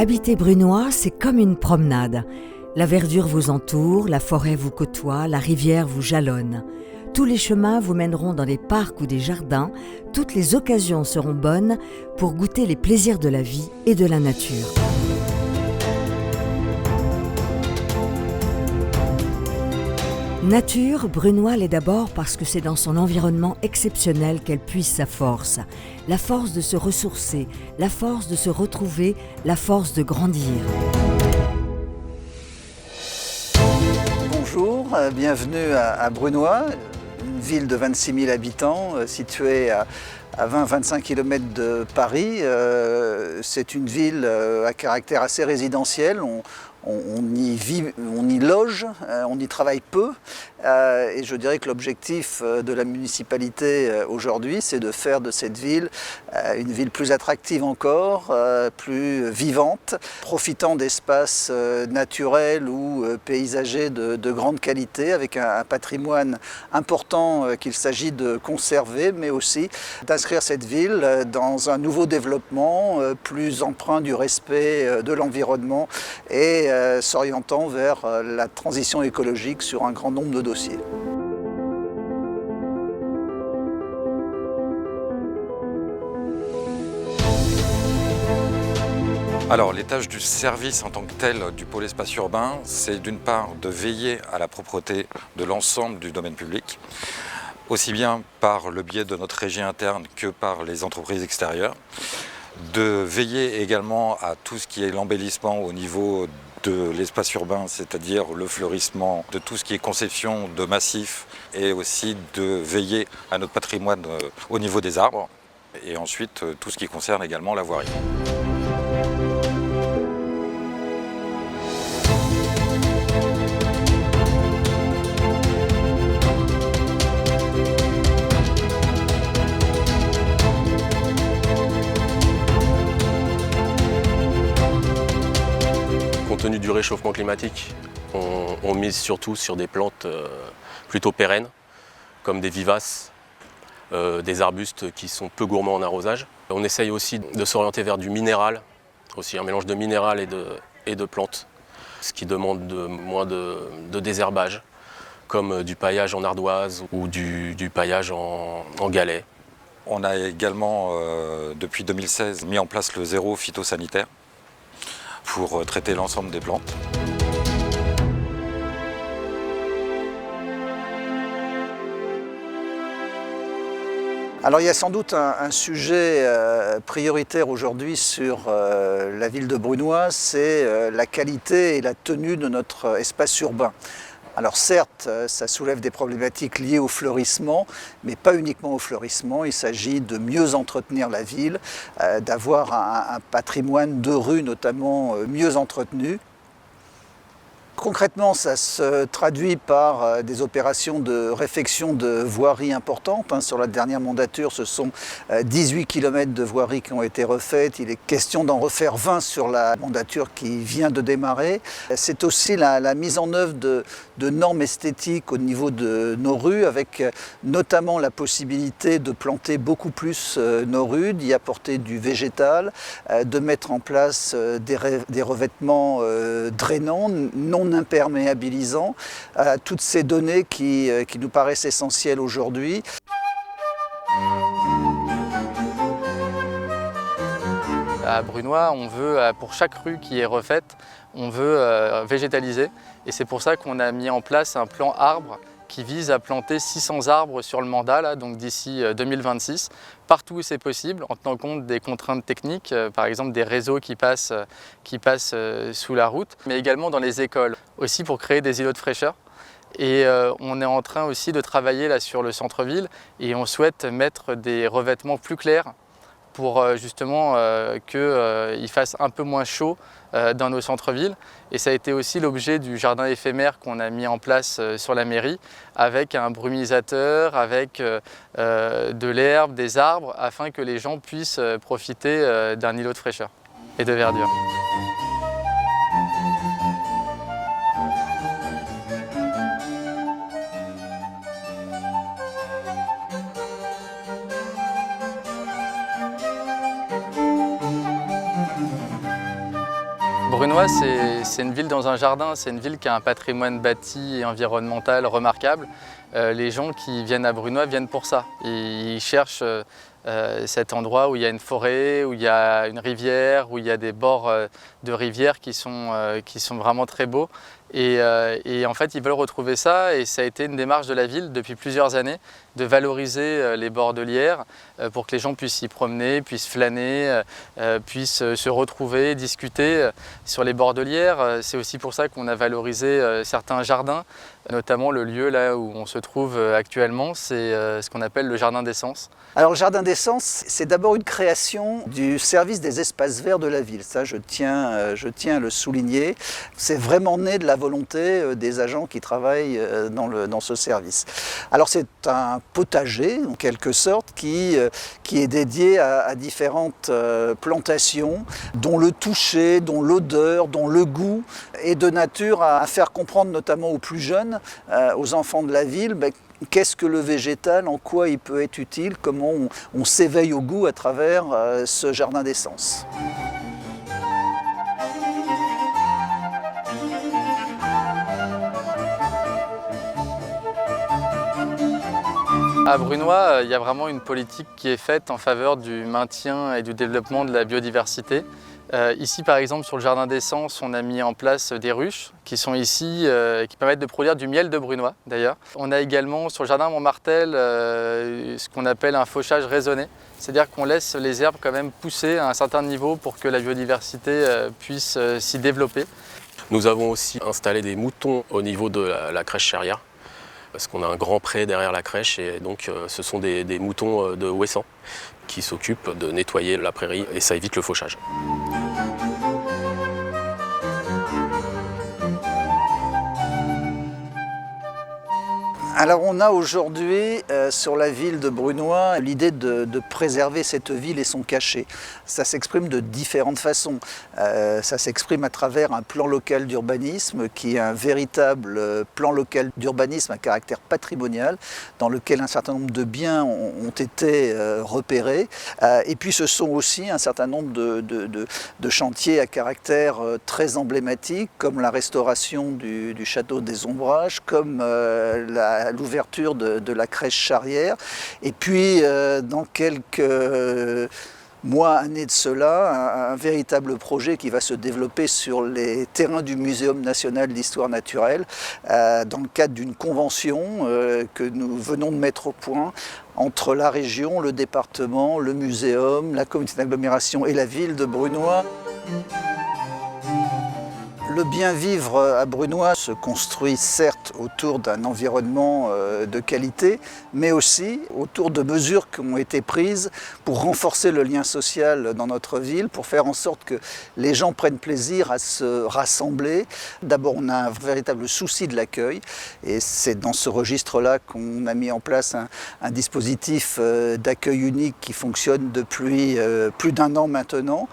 Habiter Brunois, c'est comme une promenade. La verdure vous entoure, la forêt vous côtoie, la rivière vous jalonne. Tous les chemins vous mèneront dans des parcs ou des jardins. Toutes les occasions seront bonnes pour goûter les plaisirs de la vie et de la nature. Nature, Brunois l'est d'abord parce que c'est dans son environnement exceptionnel qu'elle puise sa force. La force de se ressourcer, la force de se retrouver, la force de grandir. Bonjour, bienvenue à Brunois, une ville de 26 000 habitants située à 20-25 km de Paris. C'est une ville à caractère assez résidentiel. On y vit, on y loge, on y travaille peu et je dirais que l'objectif de la municipalité aujourd'hui, c'est de faire de cette ville une ville plus attractive encore, plus vivante, profitant d'espaces naturels ou paysagers de grande qualité, avec un patrimoine important qu'il s'agit de conserver, mais aussi d'inscrire cette ville dans un nouveau développement plus empreint du respect de l'environnement et s'orientant vers la transition écologique sur un grand nombre de dossiers. Alors, les tâches du service en tant que tel du pôle espace urbain, c'est d'une part de veiller à la propreté de l'ensemble du domaine public, aussi bien par le biais de notre régie interne que par les entreprises extérieures, de veiller également à tout ce qui est l'embellissement au niveau de l'espace urbain, c'est-à-dire le fleurissement de tout ce qui est conception de massifs, et aussi de veiller à notre patrimoine au niveau des arbres, et ensuite tout ce qui concerne également la voirie. Compte tenu du réchauffement climatique, on mise surtout sur des plantes plutôt pérennes, comme des vivaces, des arbustes qui sont peu gourmands en arrosage. On essaye aussi de s'orienter vers du minéral, aussi un mélange de minéral et de plantes, ce qui demande moins de désherbage, comme du paillage en ardoise ou du paillage en galets. On a également, depuis 2016, mis en place le zéro phytosanitaire pour traiter l'ensemble des plantes. Alors il y a sans doute un sujet prioritaire aujourd'hui sur la ville de Brunois, c'est la qualité et la tenue de notre espace urbain. Alors certes, ça soulève des problématiques liées au fleurissement, mais pas uniquement au fleurissement. Il s'agit de mieux entretenir la ville, d'avoir un patrimoine de rues notamment mieux entretenu. Concrètement, ça se traduit par des opérations de réfection de voiries importantes. Sur la dernière mandature, ce sont 18 km de voiries qui ont été refaites. Il est question d'en refaire 20 sur la mandature qui vient de démarrer. C'est aussi la mise en œuvre de normes esthétiques au niveau de nos rues, avec notamment la possibilité de planter beaucoup plus nos rues, d'y apporter du végétal, de mettre en place des revêtements drainants, non imperméabilisants, toutes ces données qui nous paraissent essentielles aujourd'hui. À Brunois, on veut, pour chaque rue qui est refaite, on veut végétaliser. Et c'est pour ça qu'on a mis en place un plan arbre qui vise à planter 600 arbres sur le mandat, là, donc d'ici 2026, partout où c'est possible, en tenant compte des contraintes techniques, par exemple des réseaux qui passent sous la route, mais également dans les écoles, aussi pour créer des îlots de fraîcheur. Et on est en train aussi de travailler là sur le centre-ville et on souhaite mettre des revêtements plus clairs pour justement qu'il fasse un peu moins chaud dans nos centres-villes. Et ça a été aussi l'objet du jardin éphémère qu'on a mis en place sur la mairie, avec un brumisateur, avec de l'herbe, des arbres, afin que les gens puissent profiter d'un îlot de fraîcheur et de verdure. Brunois, c'est une ville dans un jardin, c'est une ville qui a un patrimoine bâti et environnemental remarquable. Les gens qui viennent à Brunois viennent pour ça. Ils cherchent cet endroit où il y a une forêt, où il y a une rivière, où il y a des bords de rivière qui sont vraiment très beaux. Et en fait, ils veulent retrouver ça et ça a été une démarche de la ville depuis plusieurs années de valoriser les bords de Lierre pour que les gens puissent s'y promener, puissent flâner, puissent se retrouver, discuter sur les bords de Lierre. C'est aussi pour ça qu'on a valorisé certains jardins, notamment le lieu là où on se trouve actuellement, c'est ce qu'on appelle le Jardin d'Essence. Alors le Jardin d'Essence, c'est d'abord une création du service des espaces verts de la ville. Ça, je tiens à le souligner. C'est vraiment né de la volonté des agents qui travaillent dans ce service. Alors c'est un potager, en quelque sorte, qui est dédié à différentes plantations, dont le toucher, dont l'odeur, dont le goût est de nature à faire comprendre notamment aux plus jeunes, aux enfants de la ville, qu'est-ce que le végétal, en quoi il peut être utile, comment on s'éveille au goût à travers ce jardin d'essence. À Brunois, il y a vraiment une politique qui est faite en faveur du maintien et du développement de la biodiversité. Ici, par exemple, sur le jardin d'essence, on a mis en place des ruches qui sont ici, qui permettent de produire du miel de Brunois, d'ailleurs. On a également, sur le jardin Montmartel, ce qu'on appelle un fauchage raisonné. C'est-à-dire qu'on laisse les herbes quand même pousser à un certain niveau pour que la biodiversité puisse s'y développer. Nous avons aussi installé des moutons au niveau de la crèche Charrière, parce qu'on a un grand pré derrière la crèche et donc ce sont des moutons de Ouessant qui s'occupent de nettoyer la prairie et ça évite le fauchage. Alors on a aujourd'hui sur la ville de Brunois l'idée de préserver cette ville et son cachet. Ça s'exprime de différentes façons. Ça s'exprime à travers un plan local d'urbanisme qui est un véritable plan local d'urbanisme à caractère patrimonial dans lequel un certain nombre de biens ont été repérés. Et puis ce sont aussi un certain nombre de chantiers à caractère très emblématique comme la restauration du château des Ombrages, comme l'ouverture de la crèche Charrière. Et puis, dans quelques mois, années de cela, un véritable projet qui va se développer sur les terrains du Muséum national d'histoire naturelle, dans le cadre d'une convention que nous venons de mettre au point entre la région, le département, le muséum, la communauté d'agglomération et la ville de Brunois. Le bien vivre à Brunois se construit certes autour d'un environnement de qualité, mais aussi autour de mesures qui ont été prises pour renforcer le lien social dans notre ville, pour faire en sorte que les gens prennent plaisir à se rassembler. D'abord, on a un véritable souci de l'accueil, et c'est dans ce registre-là qu'on a mis en place un dispositif d'accueil unique qui fonctionne depuis plus d'un an maintenant.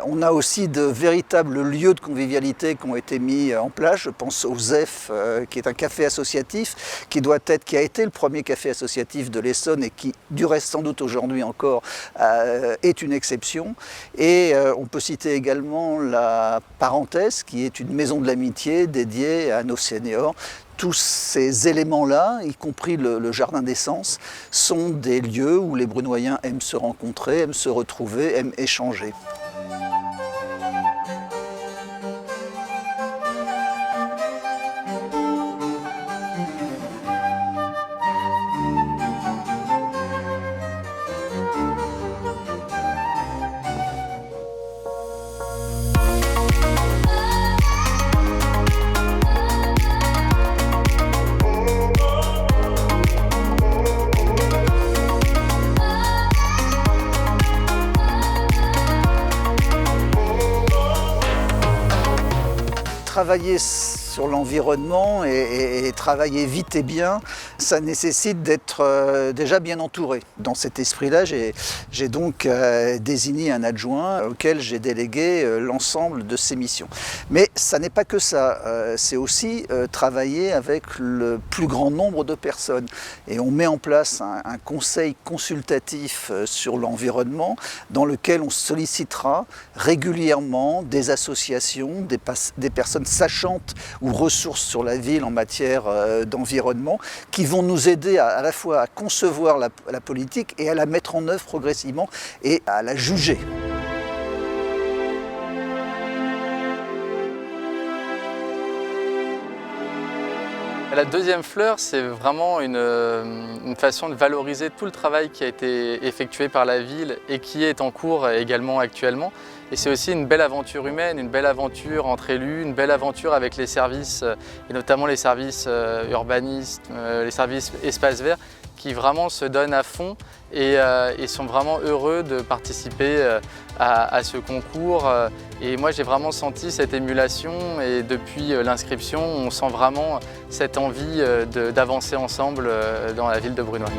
On a aussi de véritables lieux de convivialité qui ont été mis en place. Je pense au ZEF, qui est un café associatif, qui a été le premier café associatif de l'Essonne et qui, du reste sans doute aujourd'hui encore, est une exception. Et on peut citer également la Parenthèse, qui est une maison de l'amitié dédiée à nos seniors. Tous ces éléments-là, y compris le jardin d'essence, sont des lieux où les Brunoyens aiment se rencontrer, aiment se retrouver, aiment échanger. Travailler sur l'environnement et travailler vite et bien, ça nécessite d'être déjà bien entouré. Dans cet esprit-là, j'ai donc désigné un adjoint auquel j'ai délégué l'ensemble de ces missions. Mais ça n'est pas que ça, c'est aussi travailler avec le plus grand nombre de personnes. Et on met en place un conseil consultatif sur l'environnement dans lequel on sollicitera régulièrement des associations, des personnes sachantes ou ressources sur la ville en matière d'environnement qui vont nous aider à la fois à concevoir la politique et à la mettre en œuvre progressivement et à la juger. La deuxième fleur, c'est vraiment une façon de valoriser tout le travail qui a été effectué par la ville et qui est en cours également actuellement. Et c'est aussi une belle aventure humaine, une belle aventure entre élus, une belle aventure avec les services, et notamment les services urbanistes, les services espaces verts, qui vraiment se donnent à fond et sont vraiment heureux de participer à ce concours. Et moi, j'ai vraiment senti cette émulation et depuis l'inscription, on sent vraiment cette envie d'avancer ensemble dans la ville de Brunoy.